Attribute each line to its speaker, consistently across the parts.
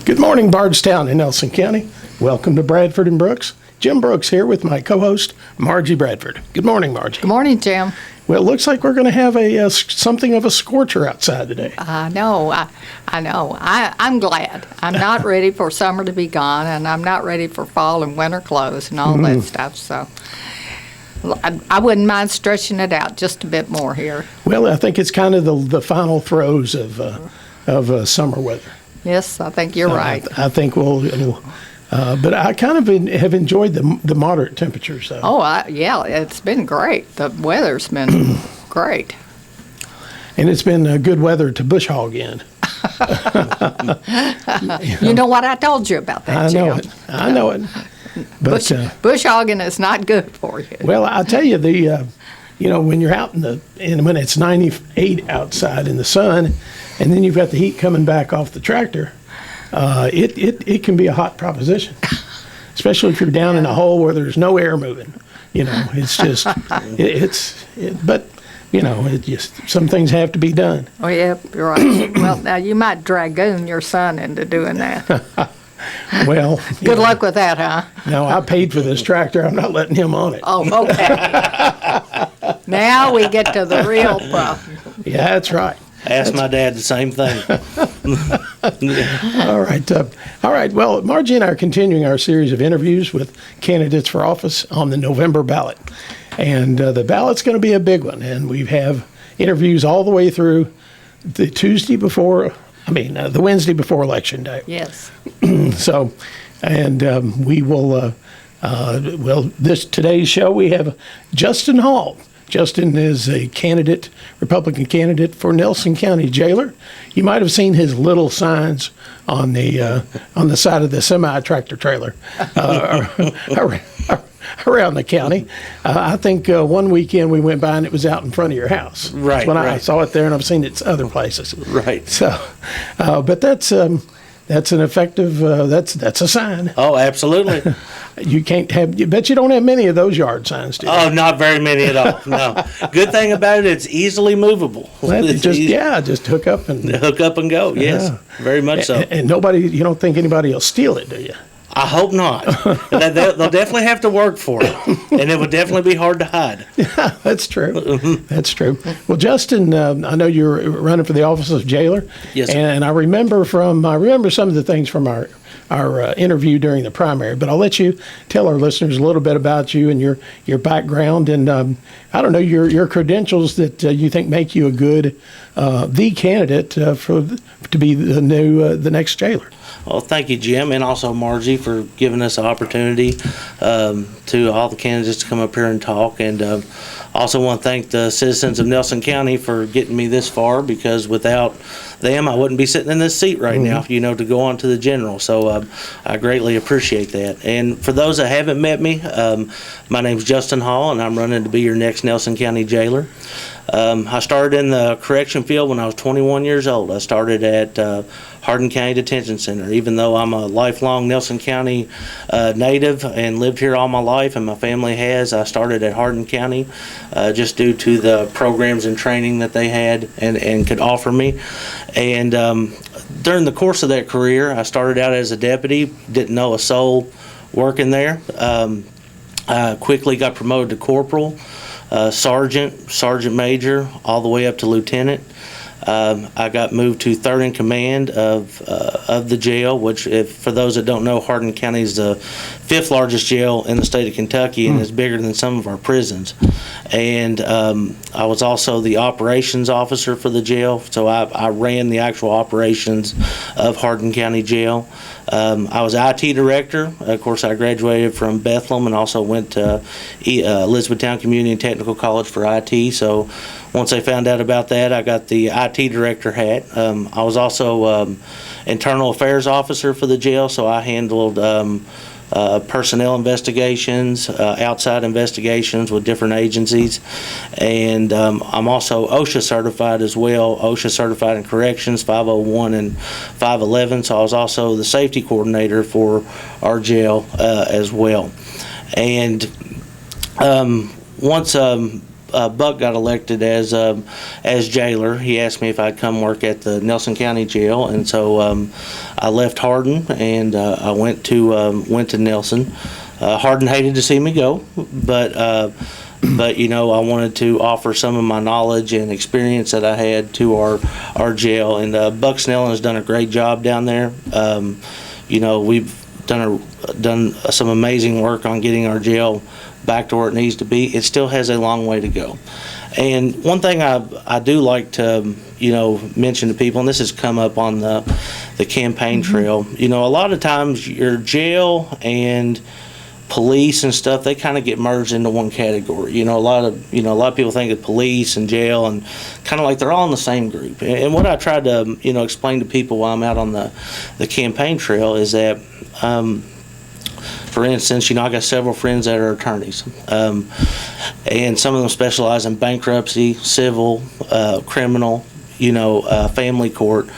Speaker 1: Good morning, Bardstown and Nelson County. Welcome to Bradford and Brooks. Jim Brooks here with my co-host, Margie Bradford. Good morning, Margie.
Speaker 2: Good morning, Jim.
Speaker 1: Well, it looks like we're going to have something of a scorcher outside today.
Speaker 2: I know. I'm glad. I'm not ready for summer to be gone, and I'm not ready for fall and winter clothes and all that stuff. So I wouldn't mind stretching it out just a bit more here.
Speaker 1: Well, I think it's kind of the final throes of summer weather.
Speaker 2: Yes, I think you're right.
Speaker 1: I think but I kind of have enjoyed the moderate temperatures, though.
Speaker 2: Oh, yeah, it's been great. The weather's been great.
Speaker 1: And it's been good weather to bush hog in.
Speaker 2: You know what? I told you about that, Jim.
Speaker 1: I know it. But
Speaker 2: bush hogging is not good for you.
Speaker 1: Well, I tell you, when you're out when it's 98 outside in the sun, and then you've got the heat coming back off the tractor, it can be a hot proposition, especially if you're down in a hole where there's no air moving. It's just it just some things have to be done.
Speaker 2: Oh yeah, you're right. Well, now you might dragoon your son into doing that.
Speaker 1: Well,
Speaker 2: good luck with that, huh?
Speaker 1: No, I paid for this tractor. I'm not letting him on it.
Speaker 2: Oh, okay. Now we get to the real problem.
Speaker 1: Yeah, that's right.
Speaker 3: Ask my dad the same thing.
Speaker 1: All right. Well, Margie and I are continuing our series of interviews with candidates for office on the November ballot. And the ballot's going to be a big one. And we have interviews all the way through the the Wednesday before Election Day.
Speaker 2: Yes.
Speaker 1: So, and we will, today's show, we have Justin Hall. Justin is a Republican candidate for Nelson County Jailer. You might have seen his little signs on the side of the semi-tractor trailer around the county. I think one weekend we went by and it was out in front of your house.
Speaker 3: Right.
Speaker 1: That's when I saw it there, and I've seen it other places.
Speaker 3: Right.
Speaker 1: So, but that's an effective. That's a sign.
Speaker 3: Oh, absolutely.
Speaker 1: You bet you don't have many of those yard signs, do you?
Speaker 3: Oh, not very many at all. No. Good thing about it, it's easily movable.
Speaker 1: Well, just hook up and
Speaker 3: go. Yes, very much so.
Speaker 1: And you don't think anybody will steal it, do you?
Speaker 3: I hope not. They'll definitely have to work for it, and it would definitely be hard to hide.
Speaker 1: Yeah, that's true. That's true. Well, Justin, I know you're running for the office of jailer.
Speaker 3: Yes, sir.
Speaker 1: And I remember some of the things from our interview during the primary, but I'll let you tell our listeners a little bit about you and your background and I don't know your credentials that you think make you a good the candidate to be the next jailer.
Speaker 3: Well, thank you, Jim, and also Margie for giving us the opportunity to all the candidates to come up here and talk. And also want to thank the citizens of Nelson County for getting me this far, because without them, I wouldn't be sitting in this seat right now, to go on to the general. So I greatly appreciate that. And for those that haven't met me, my name's Justin Hall, and I'm running to be your next Nelson County jailer. I started in the correction field when I was 21 years old. I started at Hardin County Detention Center. Even though I'm a lifelong Nelson County native and lived here all my life, and my family has, I started at Hardin County just due to the programs and training that they had and could offer me. And during the course of that career, I started out as a deputy, didn't know a soul working there. I quickly got promoted to corporal, sergeant major, all the way up to lieutenant. I got moved to third in command of the jail, which, for those that don't know, Hardin County is the 5th largest jail in the state of Kentucky and is bigger than some of our prisons. And I was also the operations officer for the jail, so I ran the actual operations of Hardin County Jail. I was IT director. Of course, I graduated from Bethlehem and also went to Elizabethtown Community and Technical College for IT. So once I found out about that, I got the IT director hat. I was also internal affairs officer for the jail, so I handled personnel investigations, outside investigations with different agencies, and I'm also OSHA certified as well, OSHA certified in corrections 501 and 511, so I was also the safety coordinator for our jail as well. And once Buck got elected as jailer, he asked me if I'd come work at the Nelson County Jail, and so I left Hardin and I went to Nelson. Hardin hated to see me go, but I wanted to offer some of my knowledge and experience that I had to our jail, and Buck Snellen has done a great job down there. We've done some amazing work on getting our jail back to where it needs to be. It still has a long way to go. And one thing I do like to mention to people, and this has come up on the campaign trail, a lot of times your jail and police and stuff, they kind of get merged into one category. A lot of people think of police and jail and kind of like they're all in the same group. And what I try to explain to people while I'm out on the campaign trail is that for instance, I got several friends that are attorneys, and some of them specialize in bankruptcy, civil, criminal, family court.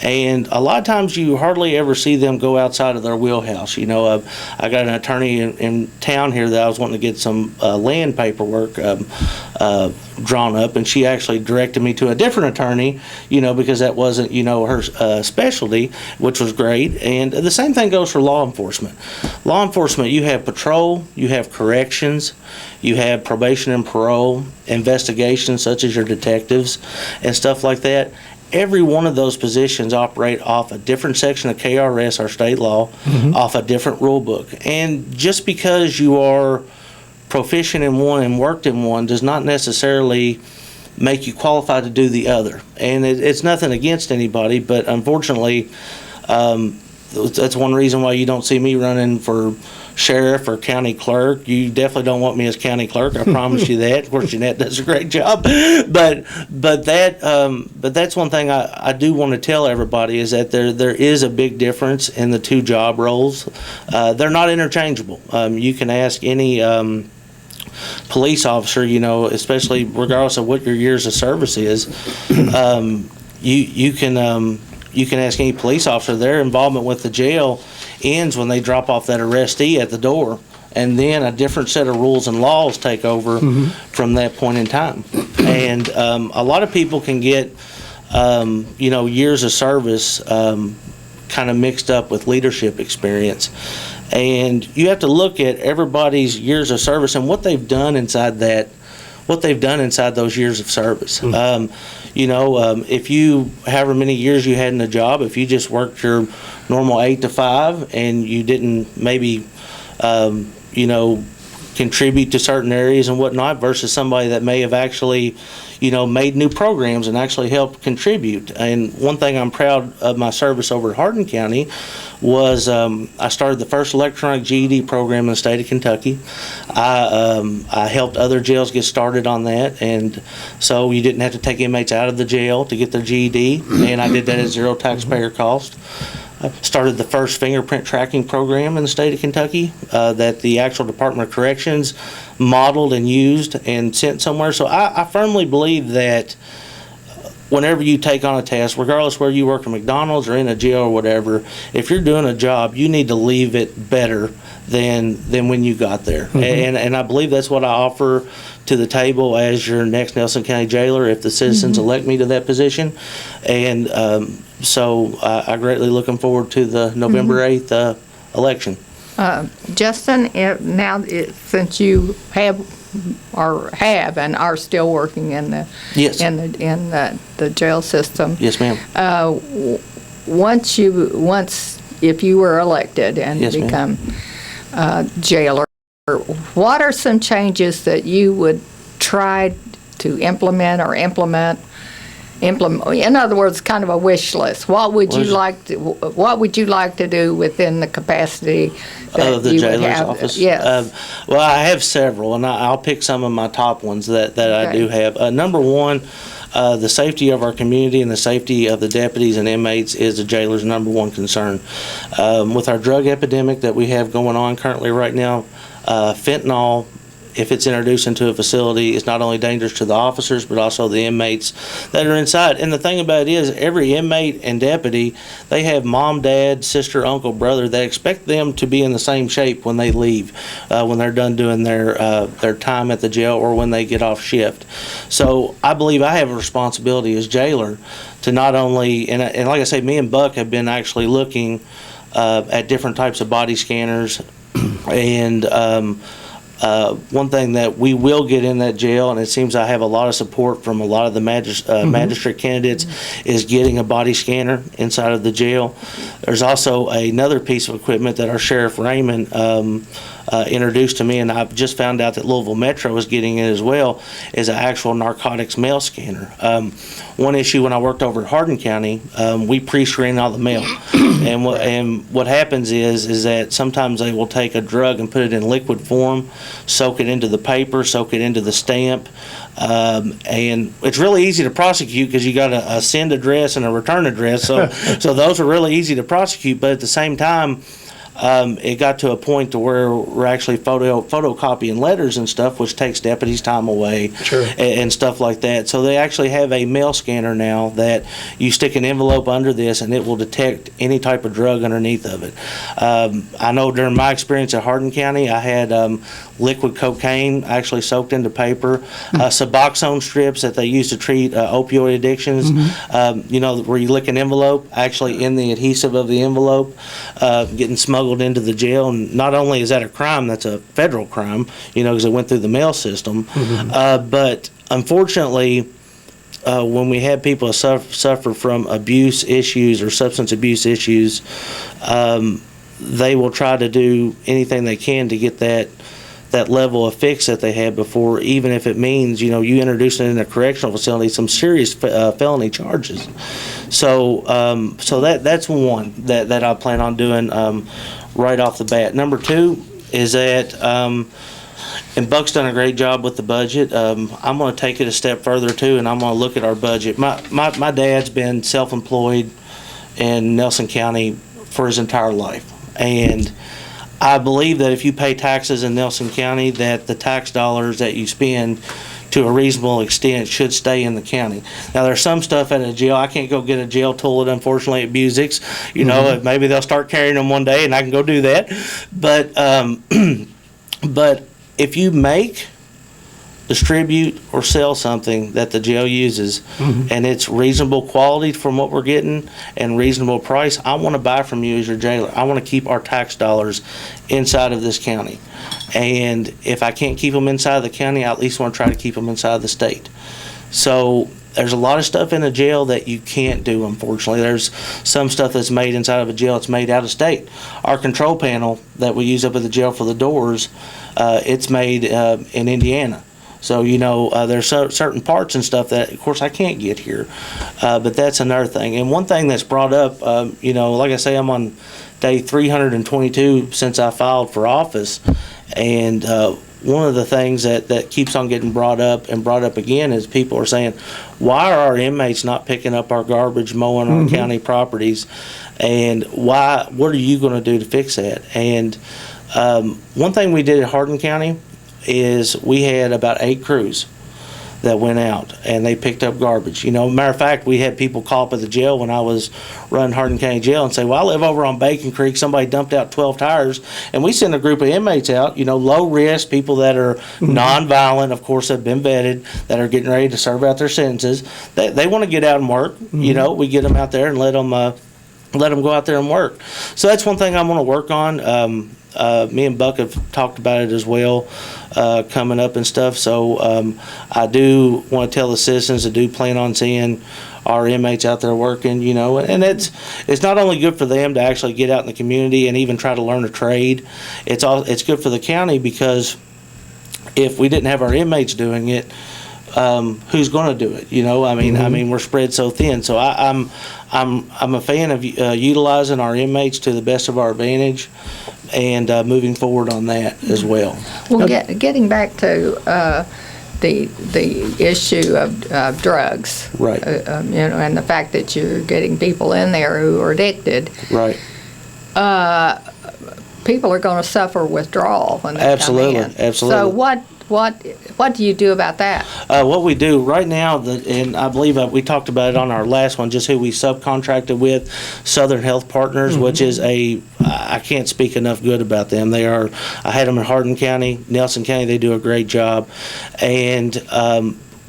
Speaker 3: And a lot of times you hardly ever see them go outside of their wheelhouse. I got an attorney in town here that I was wanting to get some land paperwork drawn up, and she actually directed me to a different attorney, because that wasn't, her specialty, which was great. And the same thing goes for law enforcement. Law enforcement, you have patrol, you have corrections, you have probation and parole, investigations such as your detectives and stuff like that. Every one of those positions operate off a different section of KRS, our state law, off a different rule book. And just because you are proficient in one and worked in one does not necessarily make you qualified to do the other. And it's nothing against anybody, but unfortunately, that's one reason why you don't see me running for sheriff or county clerk. You definitely don't want me as county clerk. I promise you that. Of course, Jeanette does a great job, but that's one thing I do want to tell everybody is that there is a big difference in the two job roles. They're not interchangeable. You can ask any police officer, especially regardless of what your years of service is. You can ask any police officer. Their involvement with the jail ends when they drop off that arrestee at the door, and then a different set of rules and laws take over from that point in time. And a lot of people can get years of service kind of mixed up with leadership experience, and you have to look at everybody's years of service and what they've done inside those years of service. If you, however many years you had in a job, if you just worked your normal 8 to 5 and you didn't maybe, contribute to certain areas and whatnot versus somebody that may have actually, made new programs and actually helped contribute. And one thing I'm proud of my service over at Hardin County was I started the first electronic GED program in the state of Kentucky. I helped other jails get started on that, and so you didn't have to take inmates out of the jail to get their GED, and I did that at zero taxpayer cost. I started the first fingerprint tracking program in the state of Kentucky that the actual Department of Corrections modeled and used and sent somewhere. So I firmly believe that whenever you take on a task, regardless where you work at McDonald's or in a jail or whatever, if you're doing a job, you need to leave it better than when you got there. And I believe that's what I offer to the table as your next Nelson County jailer if the citizens elect me to that position. And so I greatly looking forward to the November 8th election.
Speaker 2: Justin, since you have and are still working in the
Speaker 3: Yes.
Speaker 2: in the jail system.
Speaker 3: Yes, ma'am.
Speaker 2: If you were elected and
Speaker 3: Yes,
Speaker 2: become jailer, what are some changes that you would try to implement? In other words, kind of a wish list. What would you like to do within the capacity that
Speaker 3: of the
Speaker 2: you would
Speaker 3: jailer's
Speaker 2: have?
Speaker 3: office?
Speaker 2: Yes.
Speaker 3: Well, I have several, and I'll pick some of my top ones that I do have. Number one, the safety of our community and the safety of the deputies and inmates is the jailer's number one concern. With our drug epidemic that we have going on currently right now, fentanyl if it's introduced into a facility, it's not only dangerous to the officers, but also the inmates that are inside. And the thing about it is, every inmate and deputy, they have mom, dad, sister, uncle, brother that expect them to be in the same shape when they leave, when they're done doing their time at the jail or when they get off shift. So I believe I have a responsibility as jailer to not only, and like I say, me and Buck have been actually looking at different types of body scanners. And one thing that we will get in that jail, and it seems I have a lot of support from a lot of the magistrate candidates, is getting a body scanner inside of the jail. There's also another piece of equipment that our Sheriff Raymond introduced to me, and I've just found out that Louisville Metro is getting it as well, is an actual narcotics mail scanner. One issue when I worked over at Hardin County, we pre-screen all the mail. And what happens is that sometimes they will take a drug and put it in liquid form, soak it into the paper, soak it into the stamp, and it's really easy to prosecute because you got a send address and a return address. So those are really easy to prosecute, but at the same time, it got to a point to where we're actually photocopying letters and stuff, which takes deputies' time away.
Speaker 1: Sure.
Speaker 3: and stuff like that. So they actually have a mail scanner now that you stick an envelope under this and it will detect any type of drug underneath of it. I know during my experience at Hardin County, I had liquid cocaine actually soaked into paper, Suboxone strips that they use to treat opioid addictions, where you lick an envelope, actually in the adhesive of the envelope, getting smuggled into the jail. And not only is that a crime, that's a federal crime, because it went through the mail system. But unfortunately, when we have people suffer from abuse issues or substance abuse issues, they will try to do anything they can to get that level of fix that they had before, even if it means, you introduce it in a correctional facility, some serious felony charges. So that's one that I plan on doing right off the bat. Number two is that, and Buck's done a great job with the budget. I'm going to take it a step further too, and I'm going to look at our budget. My dad's been self-employed in Nelson County for his entire life, and I believe that if you pay taxes in Nelson County, that the tax dollars that you spend to a reasonable extent should stay in the county. Now, there's some stuff at a jail. I can't go get a jail toilet, unfortunately, at Busick's. Maybe they'll start carrying them one day and I can go do that. But but if you make, distribute, or sell something that the jail uses, and it's reasonable quality from what we're getting and reasonable price, I want to buy from you as your jailer. I want to keep our tax dollars inside of this county. And if I can't keep them inside the county, I at least want to try to keep them inside the state. So there's a lot of stuff in a jail that you can't do, unfortunately. There's some stuff that's made inside of a jail that's made out of state. Our control panel that we use up at the jail for the doors, it's made in Indiana. So, there's certain parts and stuff that, of course, I can't get here. But that's another thing. And one thing that's brought up, like I say, I'm on day 322 since I filed for office. And one of the things that keeps on getting brought up again is people are saying, why are our inmates not picking up our garbage, mowing our county properties? And what are you going to do to fix that? And one thing we did at Hardin County is we had about 8 crews that went out and they picked up garbage. Matter of fact, we had people call up at the jail when I was running Hardin County Jail and say, well, I live over on Bacon Creek. Somebody dumped out 12 tires. And we send a group of inmates out, low risk, people that are nonviolent, of course, have been vetted, that are getting ready to serve out their sentences. They want to get out and work. We get them out there and let them go out there and work. So that's one thing I want to work on. Me and Buck have talked about it as well, coming up and stuff. So I do want to tell the citizens I do plan on seeing our inmates out there working, and it's not only good for them to actually get out in the community and even try to learn a trade. It's good for the county, because if we didn't have our inmates doing it, who's going to do it? I mean, we're spread so thin. So I'm a fan of utilizing our inmates to the best of our advantage, and moving forward on that as well.
Speaker 2: Well, getting back to the issue of drugs,
Speaker 3: Right.
Speaker 2: And the fact that you're getting people in there who are addicted,
Speaker 3: Right.
Speaker 2: People are going to suffer withdrawal when they
Speaker 3: Absolutely,
Speaker 2: come in.
Speaker 3: absolutely.
Speaker 2: So what do you do about that?
Speaker 3: What we do right now, and I believe we talked about it on our last one, just who we subcontracted with, Southern Health Partners, which is I can't speak enough good about them. I had them in Hardin County, Nelson County. They do a great job, and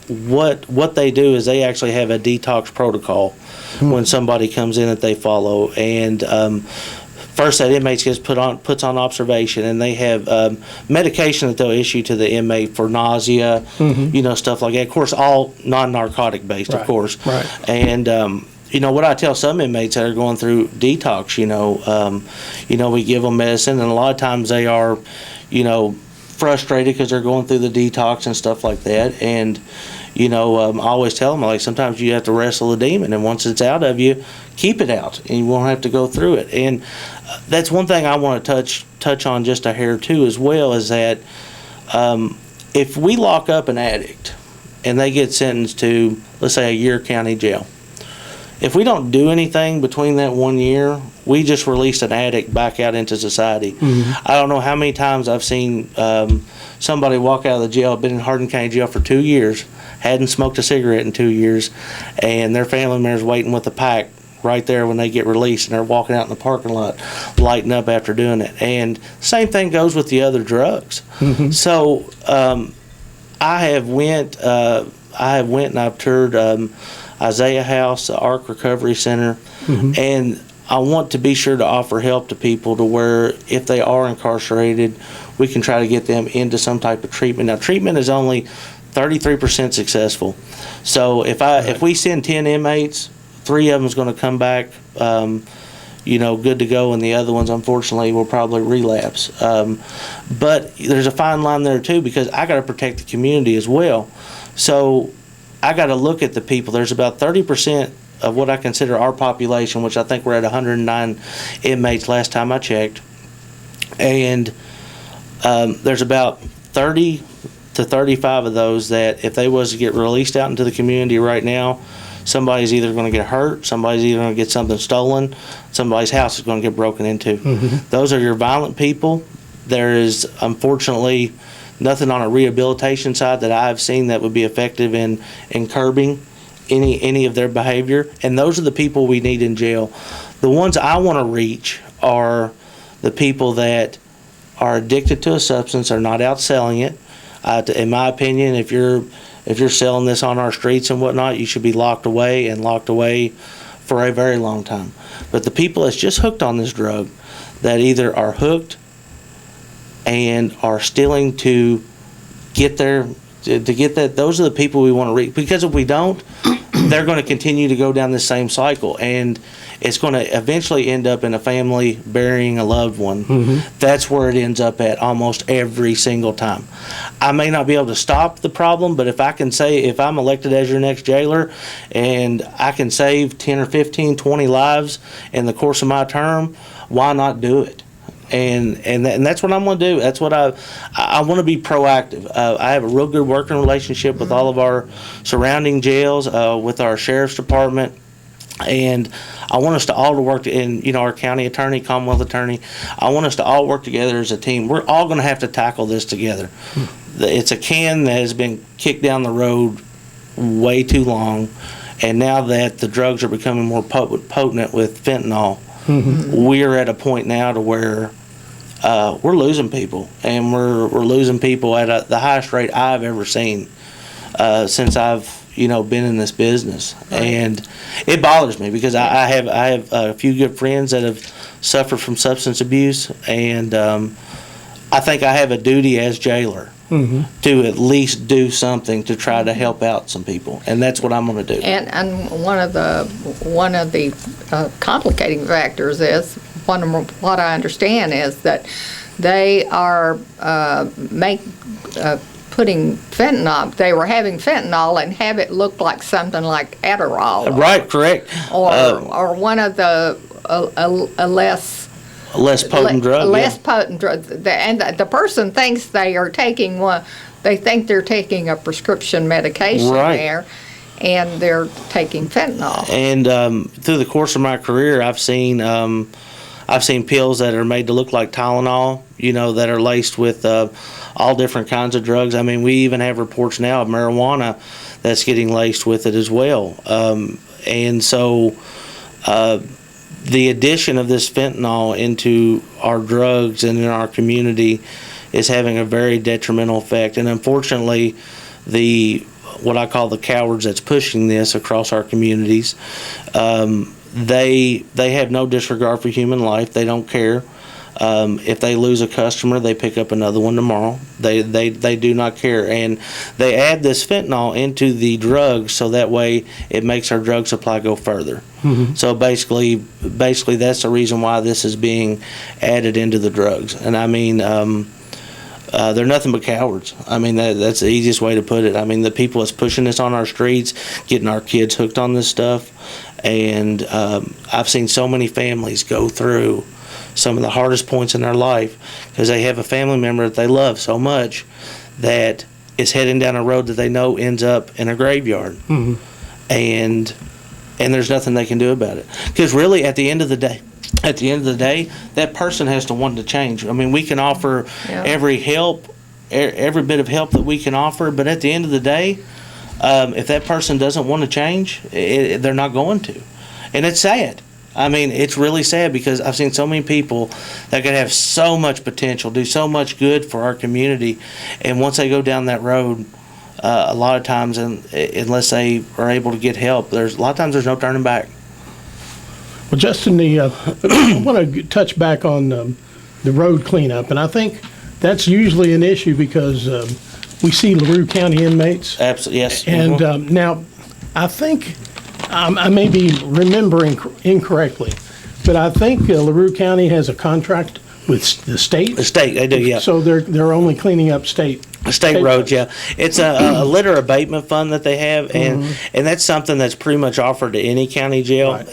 Speaker 3: what they do is they actually have a detox protocol when somebody comes in that they follow, and first, that inmate gets puts on observation, and they have medication that they'll issue to the inmate for nausea, stuff like that. Of course, all non-narcotic based, of course.
Speaker 1: Right.
Speaker 3: And what I tell some inmates that are going through detox, we give them medicine, and a lot of times they are, frustrated because they're going through the detox and stuff like that. And I always tell them, like, sometimes you have to wrestle the demon, and once it's out of you, keep it out, and you won't have to go through it. And that's one thing I want to touch on just a hair too, as well, is that if we lock up an addict and they get sentenced to, let's say, a year county jail, if we don't do anything between that 1 year, we just released an addict back out into society. I don't know how many times I've seen somebody walk out of the jail, been in Hardin County Jail for 2 years, hadn't smoked a cigarette in 2 years, and their family members waiting with a pack right there when they get released, and they're walking out in the parking lot lighting up after doing it. And same thing goes with the other drugs. So I have went and I've toured Isaiah House, the Ark Recovery Center, and I want to be sure to offer help to people to where if they are incarcerated, we can try to get them into some type of treatment. Now, treatment is only 33% successful. So if we send 10 inmates, 3 of them is going to come back, good to go, and the other ones, unfortunately, will probably relapse. But there's a fine line there too, because I got to protect the community as well. So I got to look at the people. There's about 30% of what I consider our population, which I think we're at 109 inmates last time I checked, and there's about 30 to 35 of those that if they was to get released out into the community right now, somebody's either going to get hurt, somebody's either going to get something stolen, somebody's house is going to get broken into. Those are your violent people. There is, unfortunately, nothing on a rehabilitation side that I've seen that would be effective in curbing any of their behavior. And those are the people we need in jail. The ones I want to reach are the people that are addicted to a substance, are not out selling it. In my opinion, if you're selling this on our streets and whatnot, you should be locked away for a very long time. But the people that's just hooked on this drug, that either are hooked and are stealing to get that, those are the people we want to reach. Because if we don't, they're going to continue to go down the same cycle, and it's going to eventually end up in a family burying a loved one. That's where it ends up at almost every single time. I may not be able to stop the problem, but if I'm elected as your next jailer and I can save 10 or 15, 20 lives in the course of my term, why not do it? And that's what I'm going to do. That's what I want to be proactive. I have a real good working relationship with all of our surrounding jails, with our sheriff's department, and I want us to all to work in our county attorney, Commonwealth attorney. I want us to all work together as a team. We're all going to have to tackle this together. It's a can that has been kicked down the road way too long, and now that the drugs are becoming more potent with fentanyl, we're at a point now to where we're losing people, and we're losing people at the highest rate I've ever seen since I've been in this business. And it bothers me because I have a few good friends that have suffered from substance abuse, and I think I have a duty as jailer to at least do something to try to help out some people, and that's what I'm going to do.
Speaker 2: And one of the complicating factors is what I understand is that they are putting fentanyl. They were having fentanyl and have it look like something like Adderall.
Speaker 3: Right, correct.
Speaker 2: Or one of the a less
Speaker 3: potent drug.
Speaker 2: Less potent drug. And the person thinks they are taking one. They think they're taking a prescription medication there, and they're taking fentanyl.
Speaker 3: And through the course of my career, I've seen I've seen pills that are made to look like Tylenol, that are laced with all different kinds of drugs. I mean, we even have reports now of marijuana that's getting laced with it as well. And so the addition of this fentanyl into our drugs and in our community is having a very detrimental effect. And unfortunately, what I call the cowards that's pushing this across our communities, they have no disregard for human life. They don't care. If they lose a customer, they pick up another one tomorrow. They do not care, and they add this fentanyl into the drugs so that way it makes our drug supply go further. So basically that's the reason why this is being added into the drugs. And I mean, they're nothing but cowards. I mean, that's the easiest way to put it. I mean, the people that's pushing this on our streets, getting our kids hooked on this stuff, and I've seen so many families go through some of the hardest points in their life because they have a family member that they love so much that is heading down a road that they know ends up in a graveyard. And there's nothing they can do about it, because really at the end of the day, that person has to want to change. I mean, we can offer every bit of help that we can offer, but at the end of the day, if that person doesn't want to change, they're not going to. And it's sad. I mean, it's really sad because I've seen so many people that could have so much potential, do so much good for our community, and once they go down that road, a lot of times, unless they are able to get help, there's no turning back.
Speaker 1: Well, Justin, I want to touch back on the road cleanup, and I think that's usually an issue because we see LaRue County inmates.
Speaker 3: Absolutely, yes.
Speaker 1: And now, I think I may be remembering incorrectly, but I think LaRue County has a contract with the state.
Speaker 3: The state, they do, yeah.
Speaker 1: So they're only cleaning up state
Speaker 3: roads, yeah. It's a litter abatement fund that they have, and that's something that's pretty much offered to any county jail,
Speaker 1: right.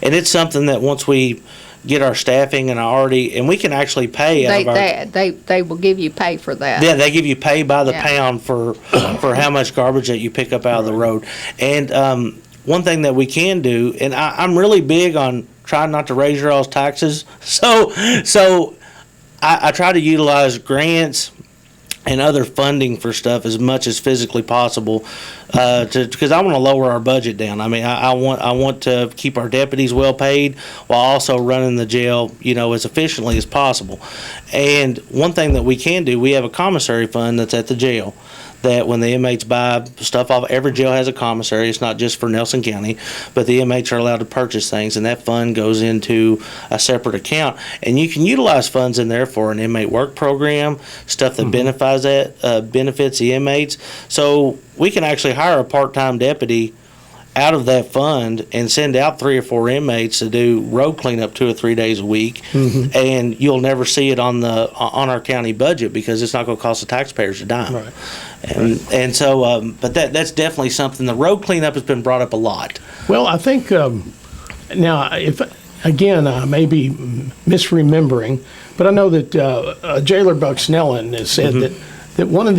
Speaker 3: And it's something that once we get our staffing and we can actually pay.
Speaker 2: They will give you pay for that.
Speaker 3: Yeah, they give you pay by the pound for how much garbage that you pick up out of the road. And one thing that we can do, and I'm really big on trying not to raise your all's taxes, so I try to utilize grants and other funding for stuff as much as physically possible, because I want to lower our budget down. I mean, I want to keep our deputies well paid while also running the jail, as efficiently as possible. And one thing that we can do, we have a commissary fund that's at the jail, that when the inmates buy stuff off, every jail has a commissary. It's not just for Nelson County, but the inmates are allowed to purchase things, and that fund goes into a separate account. And you can utilize funds in there for an inmate work program, stuff that benefits the inmates. So we can actually hire a part-time deputy out of that fund and send out 3 or 4 inmates to do road cleanup 2 or 3 days a week, and you'll never see it on our county budget because it's not going to cost the taxpayers a dime.
Speaker 1: Right.
Speaker 3: And so, but that's definitely something. The road cleanup has been brought up a lot.
Speaker 1: Well, I think now, if again, I may be misremembering, but I know that Jailer Bucksnellen has said that one of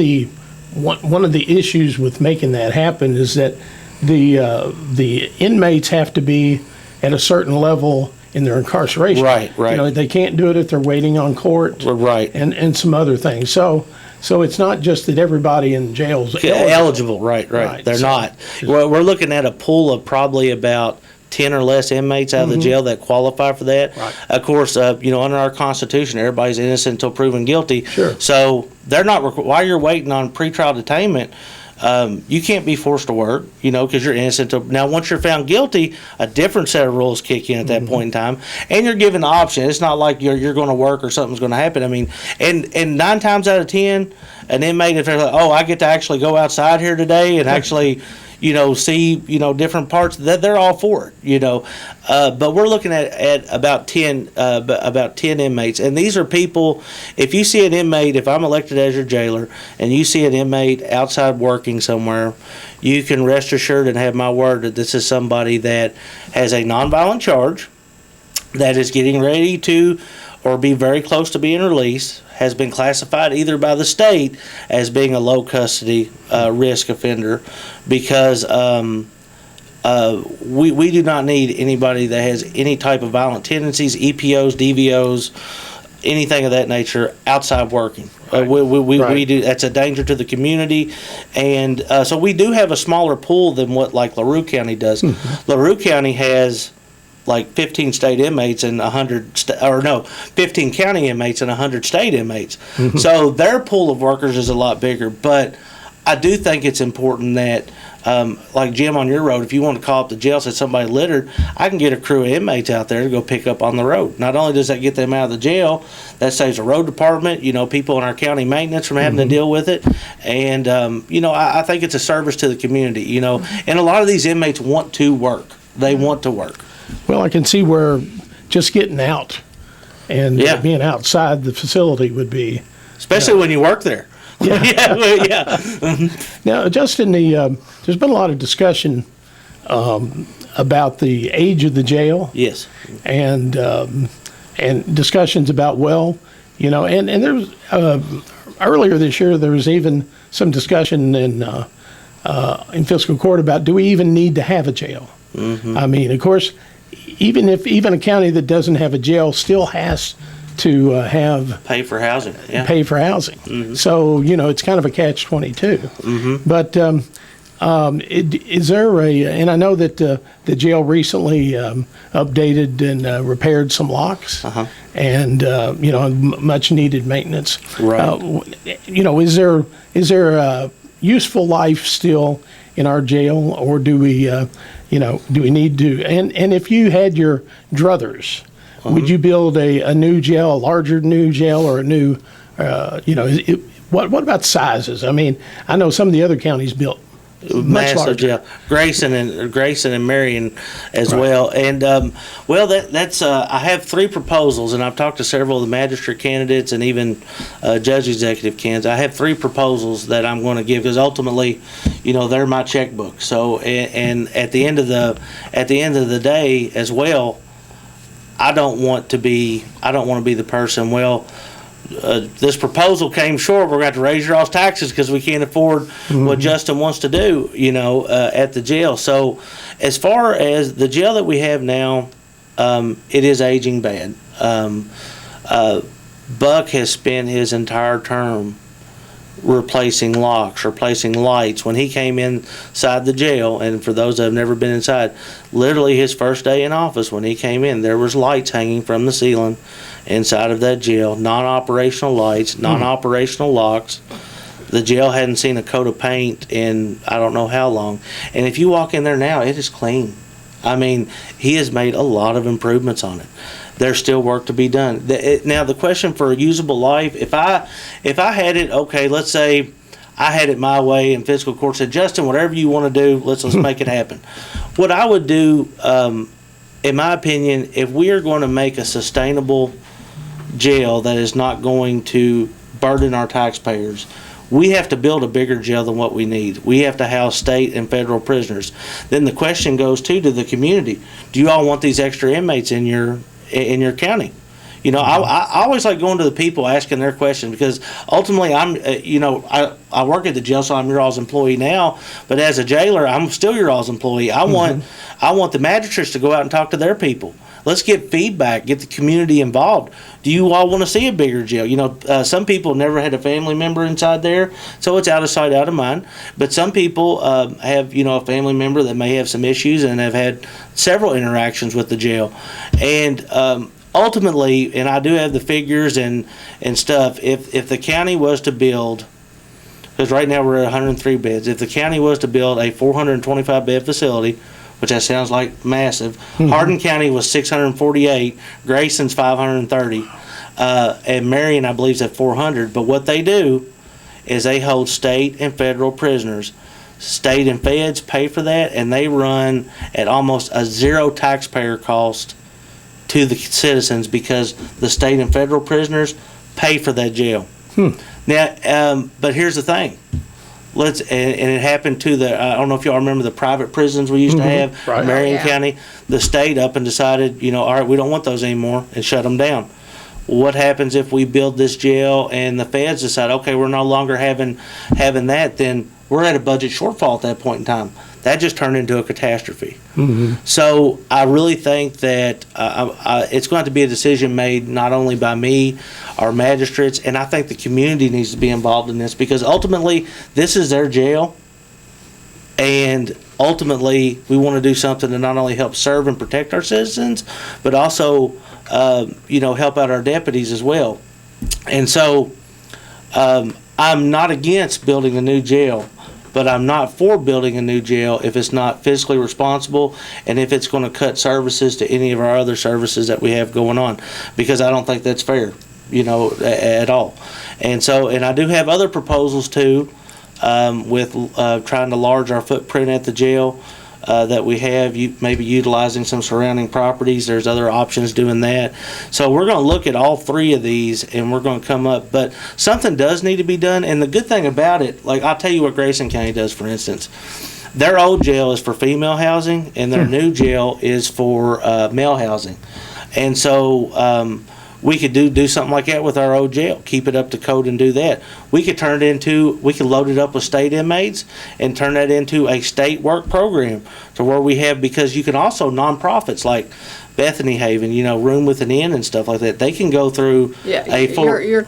Speaker 1: the issues with making that happen is that the inmates have to be at a certain level in their incarceration.
Speaker 3: Right.
Speaker 1: They can't do it if they're waiting on court.
Speaker 3: Right.
Speaker 1: And some other things. So it's not just that everybody in jail's
Speaker 3: eligible. Right. They're not. We're looking at a pool of probably about 10 or less inmates out of the jail that qualify for that.
Speaker 1: Right.
Speaker 3: Of course, under our Constitution, everybody's innocent until proven guilty.
Speaker 1: Sure.
Speaker 3: So they're not while you're waiting on pretrial detainment. You can't be forced to work, because you're innocent. Now, once you're found guilty, a different set of rules kick in at that point in time, and you're given the option. It's not like you're going to work or something's going to happen. I mean, and 9 times out of 10, an inmate, if they're like, oh, I get to actually go outside here today and actually, see, different parts, that they're all for it, But we're looking at about 10 inmates, and these are people. If you see an inmate, if I'm elected as your jailer, and you see an inmate outside working somewhere, you can rest assured and have my word that this is somebody that has a nonviolent charge, that is getting ready to, or be very close to being released, has been classified either by the state as being a low custody risk offender, because we do not need anybody that has any type of violent tendencies, EPOs, DVOs, anything of that nature outside working. We do. That's a danger to the community, and so we do have a smaller pool than what like LaRue County does. LaRue County has like 15 state inmates and 15 county inmates and 100 state inmates. So their pool of workers is a lot bigger. But I do think it's important that, like Jim on your road, if you want to call up the jail, said somebody littered, I can get a crew of inmates out there to go pick up on the road. Not only does that get them out of the jail, that saves the road department, people in our county maintenance from having to deal with it. And, I think it's a service to the community, and a lot of these inmates want to work. They want to work.
Speaker 1: Well, I can see where just getting out and being outside the facility would be.
Speaker 3: Especially when you work there. Yeah.
Speaker 1: Now, Justin, there's been a lot of discussion about the age of the jail.
Speaker 3: Yes.
Speaker 1: And discussions about, and there's earlier this year there was even some discussion in fiscal court about, do we even need to have a jail? I mean, of course, even a county that doesn't have a jail still has to
Speaker 3: pay for housing. Yeah.
Speaker 1: Pay for housing. So it's kind of a catch-22. But is there and I know that the jail recently updated and repaired some locks, and much needed maintenance.
Speaker 3: Right.
Speaker 1: Is there a useful life still in our jail, or do we do we need to? And if you had your druthers, would you build a new jail, a larger new jail, or a new, what about sizes? I mean, I know some of the other counties built much
Speaker 3: massive
Speaker 1: larger.
Speaker 3: jail. Grayson and Marion as well. And that's I have 3 proposals, and I've talked to several of the magistrate candidates and even judge executive candidates. I have 3 proposals that I'm going to give, because ultimately, they're my checkbook. So and at the end of the day as well, I don't want to be the person, this proposal came short, we're going to have to raise your all's taxes because we can't afford what Justin wants to do, at the jail. So as far as the jail that we have now, it is aging bad. Buck has spent his entire term replacing locks, replacing lights. When he came inside the jail, and for those that have never been inside, literally his first day in office, when he came in, there was lights hanging from the ceiling inside of that jail, non-operational lights, non-operational locks. The jail hadn't seen a coat of paint in I don't know how long. And if you walk in there now, it is clean. I mean, he has made a lot of improvements on it. There's still work to be done. Now, the question for a usable life, if I had it, okay, let's say I had it my way and fiscal court said, Justin, whatever you want to do, let's make it happen. What I would do, in my opinion, if we are going to make a sustainable jail that is not going to burden our taxpayers, we have to build a bigger jail than what we need. We have to house state and federal prisoners. Then the question goes to the community. Do you all want these extra inmates in your county? I always like going to the people, asking their questions, because ultimately I'm, I work at the jail, so I'm your all's employee now, but as a jailer, I'm still your all's employee. I want the magistrates to go out and talk to their people. Let's get feedback, get the community involved. Do you all want to see a bigger jail? Some people never had a family member inside there, so it's out of sight, out of mind. But some people have, a family member that may have some issues and have had several interactions with the jail. And ultimately, and I do have the figures and stuff, if the county was to build, because right now we're at 103 beds, if the county was to build a 425 bed facility, which that sounds like massive. Hardin County was 648, Grayson's 530, and Marion, I believe, is at 400. But what they do is they hold state and federal prisoners. State and feds pay for that, and they run at almost a zero taxpayer cost to the citizens, because the state and federal prisoners pay for that jail. Now, but here's the thing. And it happened to I don't know if y'all remember the private prisons we used to have,
Speaker 1: Right.
Speaker 3: Marion County. The state up and decided, all right, we don't want those anymore, and shut them down. What happens if we build this jail and the feds decide, okay, we're no longer having that? Then we're at a budget shortfall at that point in time. That just turned into a catastrophe.
Speaker 1: Mm-hmm.
Speaker 3: So I really think that it's going to have to be a decision made not only by me, our magistrates, and I think the community needs to be involved in this, because ultimately this is their jail, and ultimately we want to do something to not only help serve and protect our citizens, but also help out our deputies as well. And so I'm not against building a new jail, but I'm not for building a new jail if it's not fiscally responsible and if it's going to cut services to any of our other services that we have going on, because I don't think that's fair, at all. And so, and I do have other proposals too, with trying to enlarge our footprint at the jail that we have, maybe utilizing some surrounding properties. There's other options doing that. So we're going to look at all three of these, and we're going to come up. But something does need to be done. And the good thing about it, like I'll tell you what Grayson County does, for instance. Their old jail is for female housing, and their new jail is for male housing. And so we could do something like that with our old jail, keep it up to code and do that. We could load it up with state inmates and turn that into a state work program to where we have, because you can also, nonprofits like Bethany Haven, Room with an Inn and stuff like that, they can go through a full...
Speaker 2: You're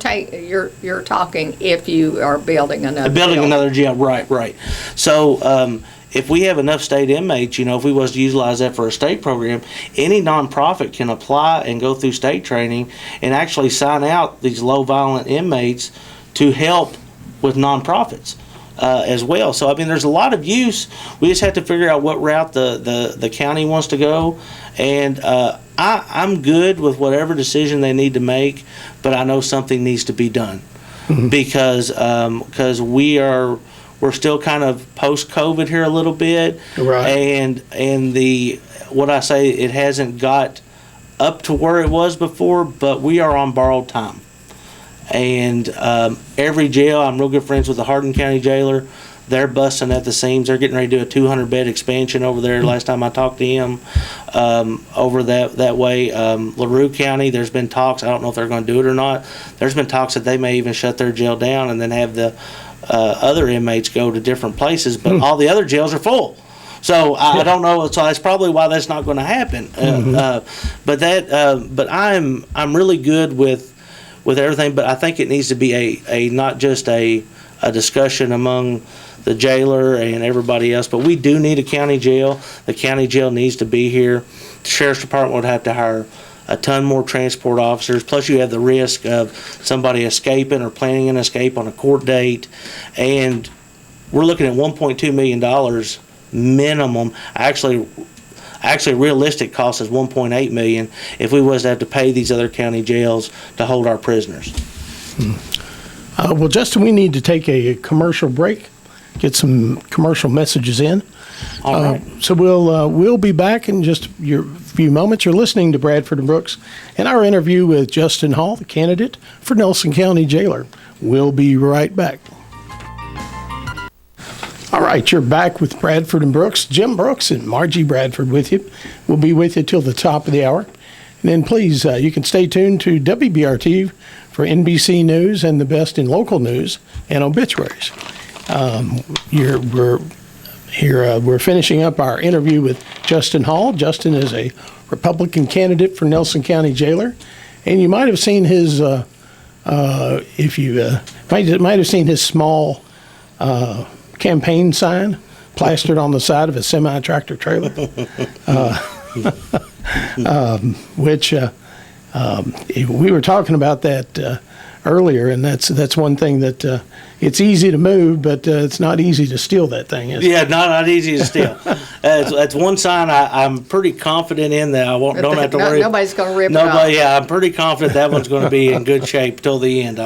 Speaker 2: talking if you are building another
Speaker 3: jail, right. So, if we have enough state inmates, if we was to utilize that for a state program, any nonprofit can apply and go through state training and actually sign out these low violent inmates to help with nonprofits as well. So, there's a lot of use. We just have to figure out what route the county wants to go. And I'm good with whatever decision they need to make, but I know something needs to be done because we're still kind of post-COVID here a little bit,
Speaker 1: right?
Speaker 3: And it hasn't got up to where it was before, but we are on borrowed time. And every jail, I'm real good friends with the Hardin County jailer. They're busting at the seams. They're getting ready to do a 200-bed expansion over there. Last time I talked to him, over that way, LaRue County, there's been talks. I don't know if they're going to do it or not. There's been talks that they may even shut their jail down and then have the other inmates go to different places, but all the other jails are full. So I don't know. So that's probably why that's not going to happen. But I'm really good with everything. But I think it needs to be a not just a discussion among the jailer and everybody else, but we do need a county jail. The county jail needs to be here. The sheriff's department would have to hire a ton more transport officers. Plus, you have the risk of somebody escaping or planning an escape on a court date. And we're looking at $1.2 million minimum. Actually, realistic cost is $1.8 million if we was to have to pay these other county jails to hold our prisoners.
Speaker 1: Well, Justin, we need to take a commercial break, get some commercial messages in.
Speaker 3: All right.
Speaker 1: So we'll be back in just a few moments. You're listening to Bradford Brooks and our interview with Justin Hall, the candidate for Nelson County Jailer. We'll be right back. All right, you're back with Bradford Brooks. Jim Brooks and Margie Bradford with you. We'll be with you till the top of the hour. And then please, you can stay tuned to WBRT for NBC News and the best in local news and obituaries. We're finishing up our interview with Justin Hall. Justin is a Republican candidate for Nelson County Jailer, and you might have seen his, might have seen his small campaign sign plastered on the side of a semi-tractor trailer, which we were talking about that earlier, and that's one thing that it's easy to move, but it's not easy to steal that thing, is it?
Speaker 3: Yeah, not easy to steal. That's one sign I'm pretty confident in that don't have to worry.
Speaker 2: Nobody's going to rip it off.
Speaker 3: Yeah, I'm pretty confident that one's going to be in good shape till the end.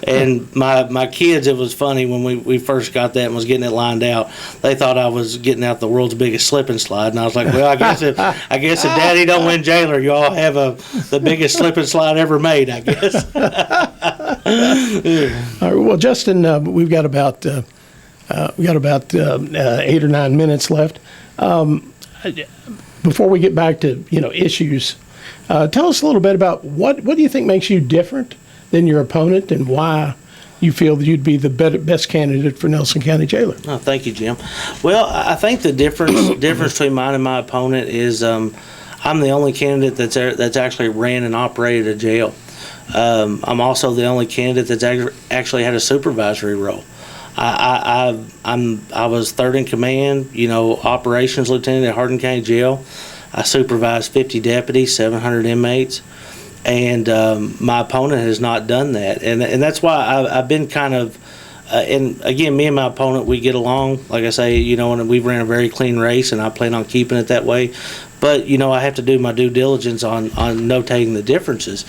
Speaker 3: And my kids, it was funny when we first got that and was getting it lined out. They thought I was getting out the world's biggest slip and slide, and I was like, well, I guess if Daddy don't win Jailer, you all have the biggest slip and slide ever made, I guess.
Speaker 1: All right, well, Justin, we've got about 8 or 9 minutes left. Before we get back to issues, tell us a little bit about what do you think makes you different than your opponent, and why you feel that you'd be the best candidate for Nelson County Jailer.
Speaker 3: Oh, thank you, Jim. Well, I think the difference between mine and my opponent is I'm the only candidate that's actually ran and operated a jail. I'm also the only candidate that's actually had a supervisory role. I was third in command, operations lieutenant at Hardin County Jail. I supervised 50 deputies, 700 inmates, and my opponent has not done that, and that's why I've been kind of. And again, me and my opponent, we get along. Like I say, and we've ran a very clean race, and I plan on keeping it that way. But I have to do my due diligence on notating the differences.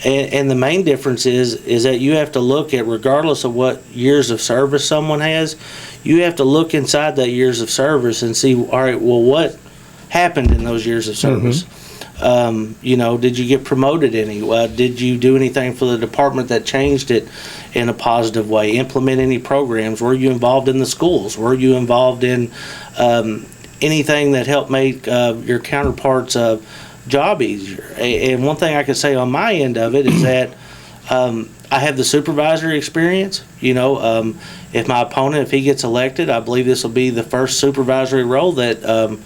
Speaker 3: And the main difference is that you have to look at, regardless of what years of service someone has, you have to look inside that years of service and see, all right, well, what happened in those years of service? Did you get promoted any? Did you do anything for the department that changed it in a positive way? Implement any programs? Were you involved in the schools? Were you involved in anything that helped make your counterparts' job easier? And one thing I could say on my end of it is that I have the supervisory experience. If my opponent, if he gets elected, I believe this will be the first supervisory role that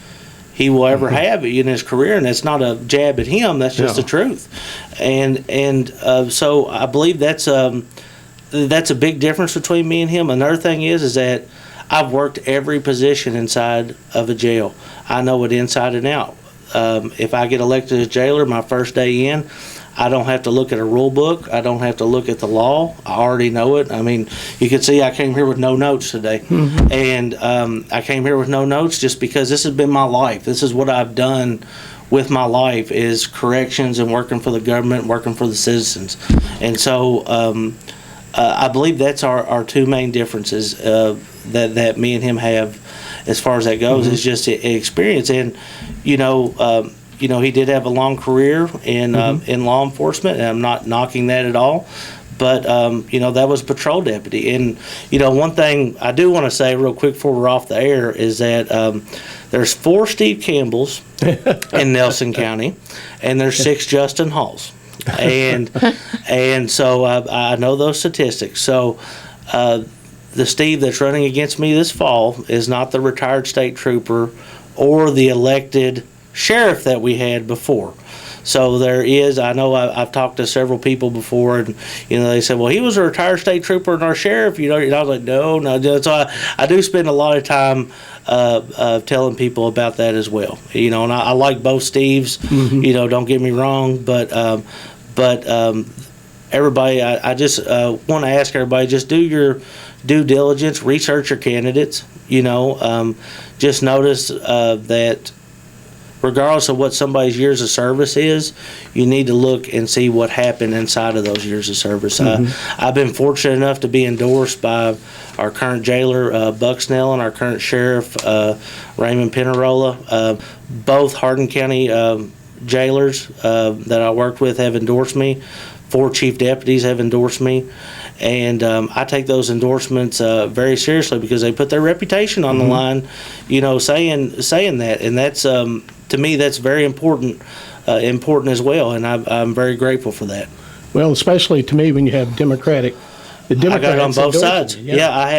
Speaker 3: he will ever have in his career, and that's not a jab at him. That's just the truth. And so I believe that's a big difference between me and him. Another thing is that I've worked every position inside of a jail. I know it inside and out. If I get elected as jailer, my first day in, I don't have to look at a rule book. I don't have to look at the law. I already know it. I mean, you can see I came here with no notes today. And I came here with no notes just because this has been my life. This is what I've done with my life, is corrections and working for the government, working for the citizens. And so I believe that's our two main differences that me and him have as far as that goes, is just experience. And, he did have a long career in law enforcement, and I'm not knocking that at all. But, that was patrol deputy. And, one thing I do want to say real quick before we're off the air is that there's 4 Steve Campbells in Nelson County, and there's 6 Justin Halls. And so I know those statistics. So the Steve that's running against me this fall is not the retired state trooper or the elected sheriff that we had before. So there is, I know I've talked to several people before, and they said, well, he was a retired state trooper and our sheriff, and I was like, no. So I do spend a lot of time telling people about that as well. And I like both Steves. Don't get me wrong, but everybody, I just want to ask everybody, just do your due diligence, research your candidates. Just notice that regardless of what somebody's years of service is, you need to look and see what happened inside of those years of service. I've been fortunate enough to be endorsed by our current jailer, Bucksnell, and our current sheriff, Raymond Pinerola. Both Hardin County jailers that I worked with have endorsed me. 4 chief deputies have endorsed me. And I take those endorsements very seriously because they put their reputation on the line, saying that. And that's, to me, that's very important as well. And I'm very grateful for that.
Speaker 1: Well, especially to me when you have the Democrats
Speaker 3: I got it on both sides.
Speaker 1: Yeah,
Speaker 3: I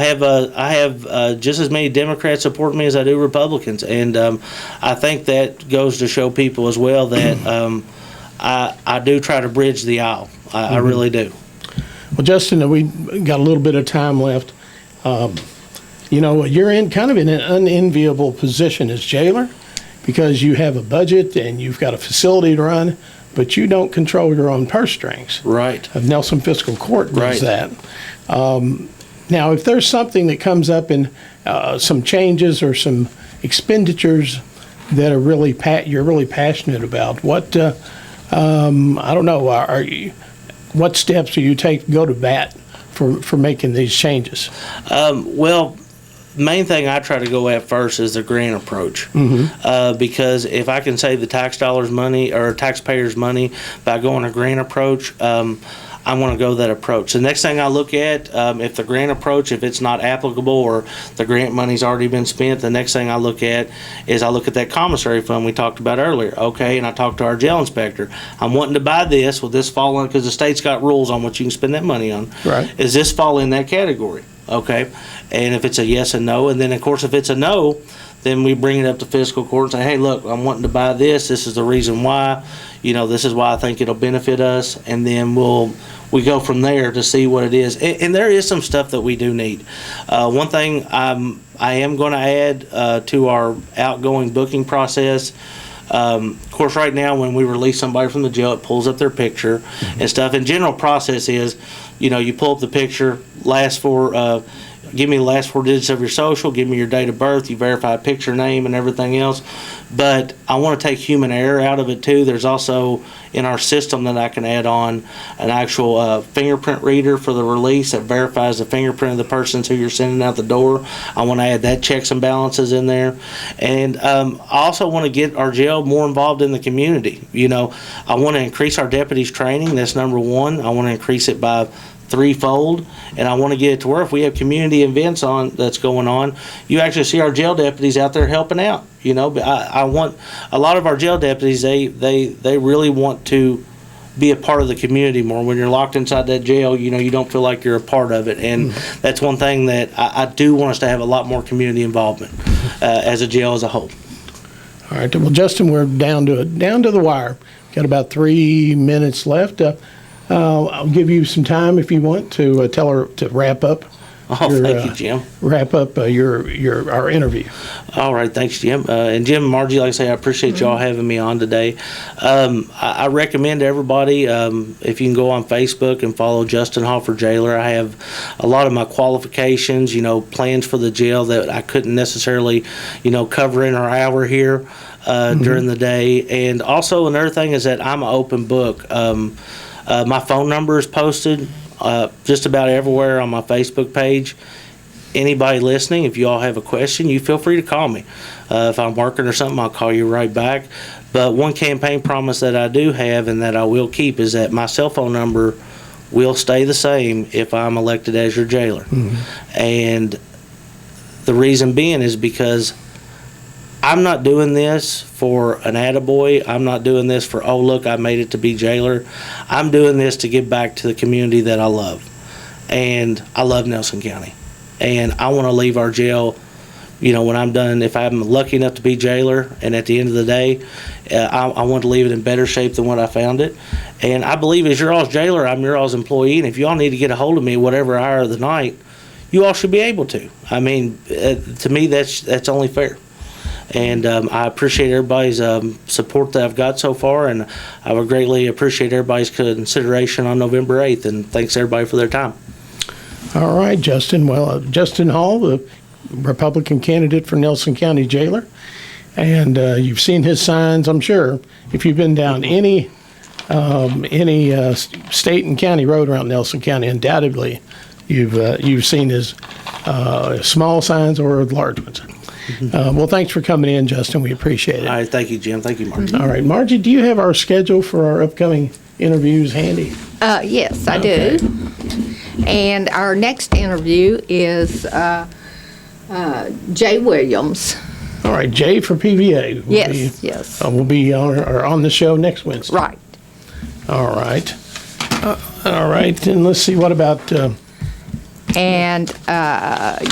Speaker 3: have just as many Democrats support me as I do Republicans. And I think that goes to show people as well that I do try to bridge the aisle. I really do.
Speaker 1: Well, Justin, we got a little bit of time left. You're in kind of in an unenviable position as jailer because you have a budget and you've got a facility to run, but you don't control your own purse strings.
Speaker 3: Right.
Speaker 1: Nelson Fiscal Court does
Speaker 3: Right.
Speaker 1: that. Now, if there's something that comes up in some changes or some expenditures that are you're really passionate about, what I don't know, what steps do you take to go to bat for making these changes?
Speaker 3: Well, main thing I try to go at first is the grant approach, because if I can save the tax dollars money or taxpayers money by going a grant approach, I want to go that approach. The next thing I look at, if the grant approach, if it's not applicable or the grant money's already been spent, the next thing I look at is I look at that commissary fund we talked about earlier. Okay, and I talk to our jail inspector. I'm wanting to buy this. Will this fall in? Because the state's got rules on what you can spend that money on.
Speaker 1: Right.
Speaker 3: Is this fall in that category? Okay, and if it's a yes and no, and then of course if it's a no, then we bring it up to fiscal court and say, hey, look, I'm wanting to buy this. This is the reason why. This is why I think it'll benefit us. And then we go from there to see what it is. And there is some stuff that we do need. One thing I am going to add to our outgoing booking process. Of course, right now when we release somebody from the jail, it pulls up their picture and stuff. And general process is, you pull up the picture, give me the last 4 digits of your social, give me your date of birth, you verify picture, name, and everything else. But I want to take human error out of it too. There's also in our system that I can add on an actual fingerprint reader for the release that verifies the fingerprint of the persons who you're sending out the door. I want to add that checks and balances in there. And I also want to get our jail more involved in the community. I want to increase our deputies' training. That's number one. I want to increase it by threefold, and I want to get it to where if we have community events that's going on, you actually see our jail deputies out there helping out. But I want a lot of our jail deputies. They really want to be a part of the community more. When you're locked inside that jail, you don't feel like you're a part of it, and that's one thing that I do want us to have a lot more community involvement as a jail as a whole.
Speaker 1: All right. Well, Justin, we're down to the wire. Got about 3 minutes left. I'll give you some time if you want to tell her to wrap up.
Speaker 3: Thank you, Jim.
Speaker 1: Wrap up our interview.
Speaker 3: All right, thanks, Jim. And Jim and Margie, like I say, I appreciate y'all having me on today. I recommend to everybody, if you can go on Facebook and follow Justin Hoffer Jailer. I have a lot of my qualifications, plans for the jail that I couldn't necessarily, cover in our hour here during the day. And also another thing is that I'm an open book. My phone number is posted just about everywhere on my Facebook page. Anybody listening, if you all have a question, you feel free to call me. If I'm working or something, I'll call you right back. But one campaign promise that I do have and that I will keep is that my cell phone number will stay the same if I'm elected as your jailer. And the reason being is because I'm not doing this for an attaboy. I'm not doing this for, oh, look, I made it to be jailer. I'm doing this to give back to the community that I love. And I love Nelson County. And I want to leave our jail, when I'm done, if I'm lucky enough to be jailer, and at the end of the day, I want to leave it in better shape than what I found it. And I believe as your all's jailer, I'm your all's employee. And if you all need to get a hold of me whatever hour of the night, you all should be able to. I mean, to me, that's only fair. And I appreciate everybody's support that I've got so far, and I would greatly appreciate everybody's consideration on November 8th, and thanks everybody for their time.
Speaker 1: All right, Justin. Well, Justin Hall, the Republican candidate for Nelson County Jailer, and you've seen his signs, I'm sure. If you've been down any state and county road around Nelson County, undoubtedly you've seen his small signs or large ones. Well, thanks for coming in, Justin. We appreciate it.
Speaker 3: All right, thank you, Jim. Thank you, Margie.
Speaker 1: All right, Margie, do you have our schedule for our upcoming interviews handy?
Speaker 2: Yes, I do. And our next interview is Jay Williams.
Speaker 1: All right, Jay for PVA.
Speaker 2: Yes.
Speaker 1: Will be on the show next Wednesday.
Speaker 2: Right.
Speaker 1: All right. All right, and let's see, what about...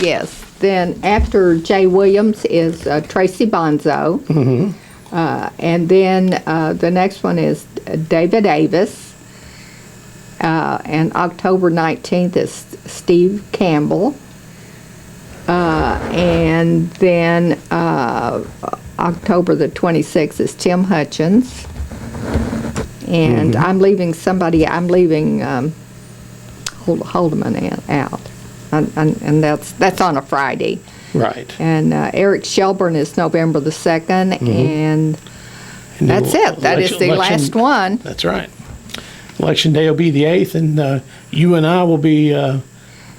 Speaker 2: Yes. Then after Jay Williams is Tracy Bonzo. And then the next one is David Davis. And October 19th is Steve Campbell. And then October the 26th is Tim Hutchins. And I'm leaving Holdeman out. And that's on a Friday.
Speaker 1: Right.
Speaker 2: And Eric Shelburne is November the 2nd, and that's it. That is the last one.
Speaker 1: That's right. Election day will be the 8th, and you and I will be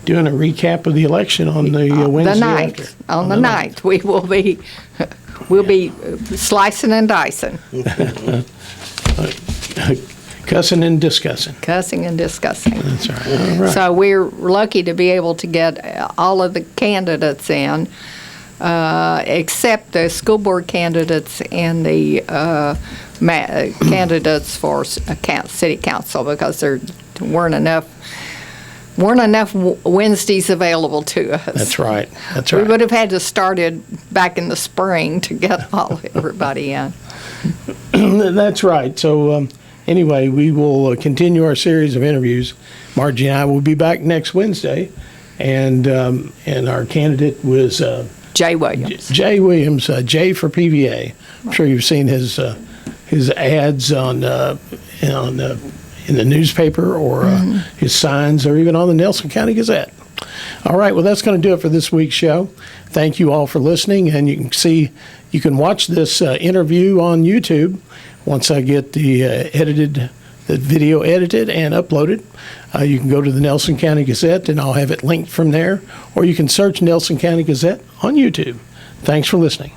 Speaker 1: doing a recap of the election on the Wednesday after.
Speaker 2: On the 9th. We will be, we'll be slicing and dicing.
Speaker 1: Cussing and discussing.
Speaker 2: Cussing and discussing.
Speaker 1: That's right. All right.
Speaker 2: So we're lucky to be able to get all of the candidates in, except the school board candidates and the candidates for city council, because there weren't enough Wednesdays available to us.
Speaker 1: That's right. That's
Speaker 2: We
Speaker 1: right.
Speaker 2: would have had to start it back in the spring to get everybody in.
Speaker 1: That's right. So anyway, we will continue our series of interviews. Margie and I will be back next Wednesday, and our candidate was
Speaker 2: Jay Williams.
Speaker 1: Jay Williams, Jay for PVA. I'm sure you've seen his ads on in the newspaper, or his signs, or even on the Nelson County Gazette. All right, well, that's going to do it for this week's show. Thank you all for listening, and you can watch this interview on YouTube once I get the video edited and uploaded. You can go to the Nelson County Gazette, and I'll have it linked from there, or you can search Nelson County Gazette on YouTube. Thanks for listening.